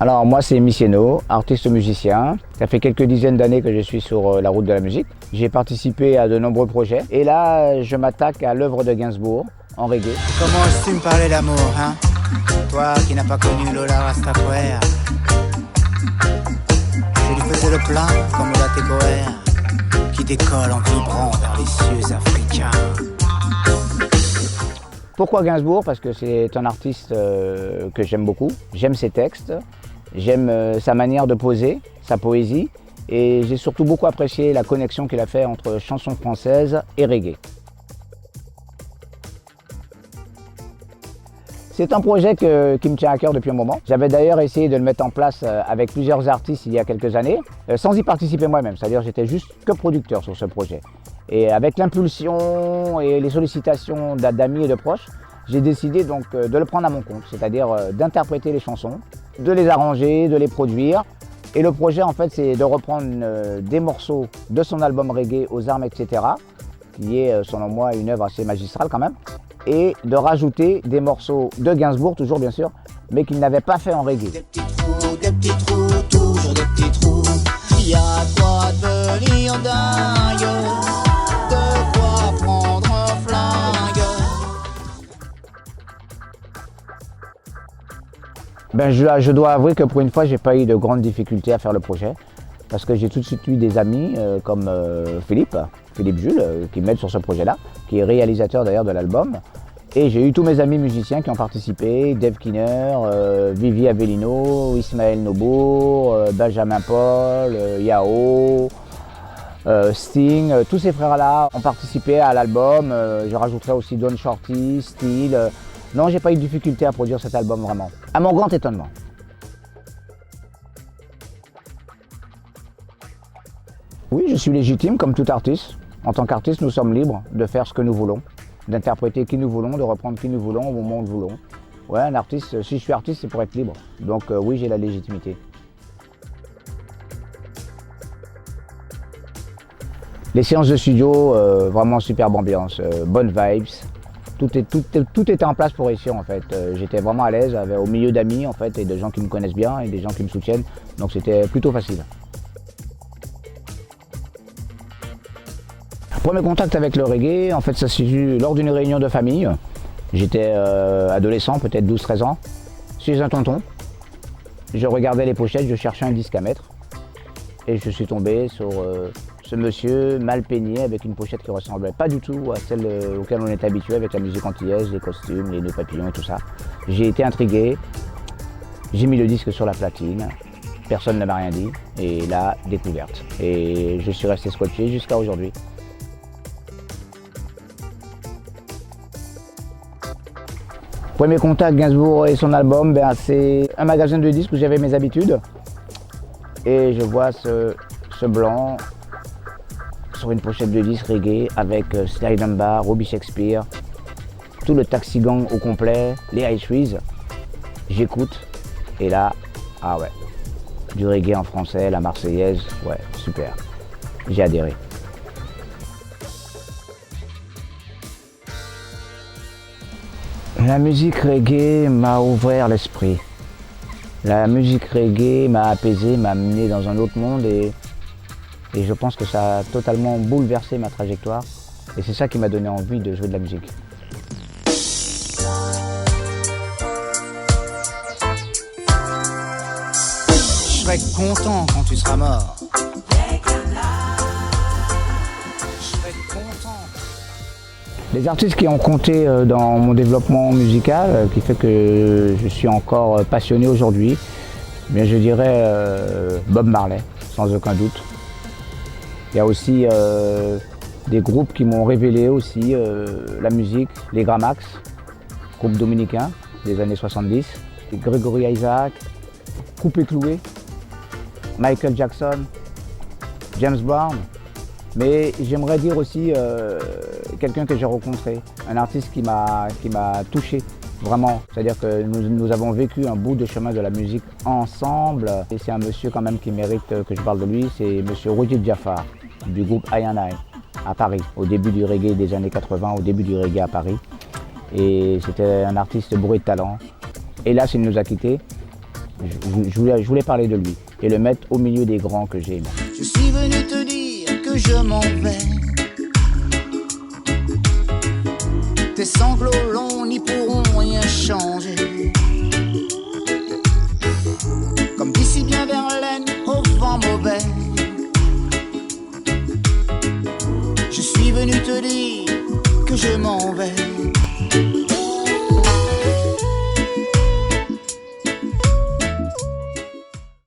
Alors moi c'est Missieno, artiste musicien. Ça fait quelques dizaines d'années que je suis sur la route de la musique. J'ai participé à de nombreux projets et là je m'attaque à l'œuvre de Gainsbourg en reggae. Comment oses-tu me parler d'amour, hein? Toi qui n'as pas connu Lola Rastaquouère. Je lui faisais le plein comme Lola Tecoère, qui décolle en vibrant vers les cieux africains. Pourquoi Gainsbourg? Parce que c'est un artiste que j'aime beaucoup. J'aime ses textes, j'aime sa manière de poser, sa poésie et j'ai surtout beaucoup apprécié la connexion qu'il a fait entre chansons françaises et reggae. C'est un projet qui me tient à cœur depuis un moment. J'avais d'ailleurs essayé de le mettre en place avec plusieurs artistes il y a quelques années, sans y participer moi-même, c'est-à-dire j'étais juste que producteur sur ce projet. Et avec l'impulsion et les sollicitations d'amis et de proches, j'ai décidé donc de le prendre à mon compte, c'est-à-dire d'interpréter les chansons, de les arranger, de les produire. Et le projet en fait c'est de reprendre des morceaux de son album Reggae aux armes, etc., qui est selon moi une œuvre assez magistrale quand même, et de rajouter des morceaux de Gainsbourg, toujours bien sûr, mais qu'il n'avait pas fait en reggae. Des petits trous, toujours des petits trous. Y a quoi devenir dingue, de quoi prendre un flingue. Ben, je dois avouer que pour une fois, j'ai pas eu de grandes difficultés à faire le projet, parce que j'ai tout de suite eu des amis comme Philippe Jules, qui m'aide sur ce projet-là, qui est réalisateur d'ailleurs de l'album. Et j'ai eu tous mes amis musiciens qui ont participé, Dave Kinner, Vivi Avellino, Ismaël Nobour, Benjamin Paul, Yao, Sting, tous ces frères-là ont participé à l'album. Je rajouterai aussi Don Shorty, Steel. Non, j'ai pas eu de difficulté à produire cet album vraiment, à mon grand étonnement. Oui, je suis légitime comme tout artiste. En tant qu'artiste, nous sommes libres de faire ce que nous voulons, d'interpréter qui nous voulons, de reprendre qui nous voulons au moment où nous voulons. Ouais, un artiste, si je suis artiste, c'est pour être libre. Donc oui, j'ai la légitimité. Les séances de studio, vraiment superbe ambiance, bonne vibes. Tout était en place pour réussir en fait. J'étais vraiment à l'aise, au milieu d'amis en fait, et de gens qui me connaissent bien et des gens qui me soutiennent. Donc c'était plutôt facile. Premier contact avec le reggae, en fait ça s'est vu lors d'une réunion de famille. J'étais adolescent, peut-être 12-13 ans, chez un tonton. Je regardais les pochettes, je cherchais un disque à mettre. Et je suis tombé sur ce monsieur mal peigné avec une pochette qui ne ressemblait pas du tout à celle auquel on est habitué avec la musique antillaise, les costumes, les nœuds papillons et tout ça. J'ai été intrigué, j'ai mis le disque sur la platine, personne ne m'a rien dit, et là, découverte. Et je suis resté scotché jusqu'à aujourd'hui. Premier contact Gainsbourg et son album, ben, c'est un magasin de disques où j'avais mes habitudes. Et je vois ce blanc sur une pochette de disque reggae avec Sly Dunbar, Robbie Shakespeare, tout le Taxi Gang au complet, les High Trees. J'écoute et là, ah ouais, du reggae en français, la Marseillaise, ouais, super. J'ai adhéré. La musique reggae m'a ouvert l'esprit. La musique reggae m'a apaisé, m'a amené dans un autre monde et je pense que ça a totalement bouleversé ma trajectoire. Et c'est ça qui m'a donné envie de jouer de la musique. Je serai content quand tu seras mort. Les artistes qui ont compté dans mon développement musical, qui fait que je suis encore passionné aujourd'hui, bien je dirais Bob Marley, sans aucun doute. Il y a aussi des groupes qui m'ont révélé aussi la musique, les Gramax, groupe dominicain des années 70, Gregory Isaac, Coupé Cloué, Michael Jackson, James Brown. Mais j'aimerais dire aussi quelqu'un que j'ai rencontré, un artiste qui m'a touché vraiment. C'est-à-dire que nous avons vécu un bout de chemin de la musique ensemble. Et c'est un monsieur quand même qui mérite que je parle de lui, c'est monsieur Roger Jafar du groupe I&I. à Paris, au début du reggae des années 80, au début du reggae à Paris. Et c'était un artiste bourré de talent. Hélas, il nous a quittés. Je voulais parler de lui et le mettre au milieu des grands que j'ai aimés. Je suis venu te dire que je m'en vais. Tes sanglots longs n'y pourront rien changer. Comme d'ici bien Verlaine au vent mauvais. Je suis venu te dire que je m'en vais.